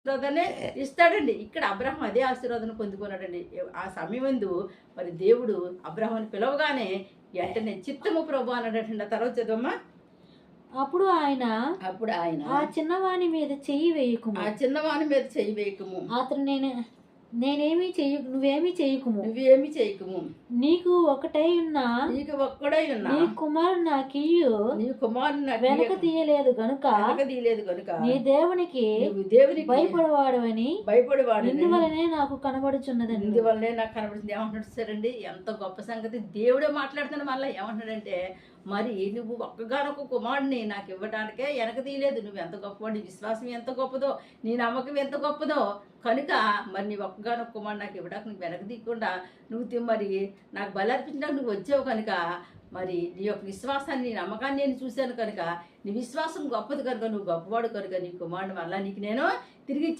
ఆశీర్వాదాన్ని ఇస్తాడండి. ఇక్కడ అబ్రాహాం అదే ఆశీర్వాదాన్ని పొందుకున్నాడండి. ఆ సమయమందు మరి దేవుడు అబ్రాహాముని పిలవగానే వెంటనే చిత్తము ప్రభు అన్నాడటండి. ఆ తర్వాత చదవమ్మా. అప్పుడు ఆయన అప్పుడు ఆయన ఆ చిన్నవాని మీద చెయ్యి వేయకుము, ఆ చిన్నవాని మీద చెయ్యి వేయకము, అతను నేనేమీ నువ్వేమీ చేయకుము, నువ్వేమి చేయకము, నీకు ఒకటై ఉన్న నీకు ఒక్కడై ఉన్నా నీ కుమారుడు నాకియ్యు నీ కుమారుని నాకు వెనక తీయలేదు గనుక వెనక తీయలేదు కనుక నీ దేవునికి నువ్వు దేవునికి భయపడవాడవని భయపడేవాడు. ఇందువలనే నాకు కనబడుచున్నదని. ఇందువల్లే నాకు కనబడుతుంది. ఏమంటున్నాడు సరండి, ఎంత గొప్ప సంగతి. దేవుడే మాట్లాడుతున్న మళ్ళీ ఏమంటున్నాడంటే, మరి నువ్వు ఒక్కగానొక్క కుమారుడిని నాకు ఇవ్వడానికే వెనక తీయలేదు. నువ్వు ఎంత గొప్పవాడు, నీ విశ్వాసం ఎంత గొప్పదో, నీ నమ్మకం ఎంత గొప్పదో కనుక మరి నీ ఒక్కగానొక్క కుమారుడు నాకు ఇవ్వడానికి నువ్వు వెనక తీయకుండా నువ్వు మరి నాకు బలి అర్పించడానికి నువ్వు వచ్చావు కనుక మరి నీ యొక్క విశ్వాసాన్ని, నీ నమ్మకాన్ని నేను చూశాను కనుక నీ విశ్వాసం గొప్పది కనుక నువ్వు గొప్పవాడు కనుక నీ కుమారుడు వల్ల నీకు నేను తిరిగి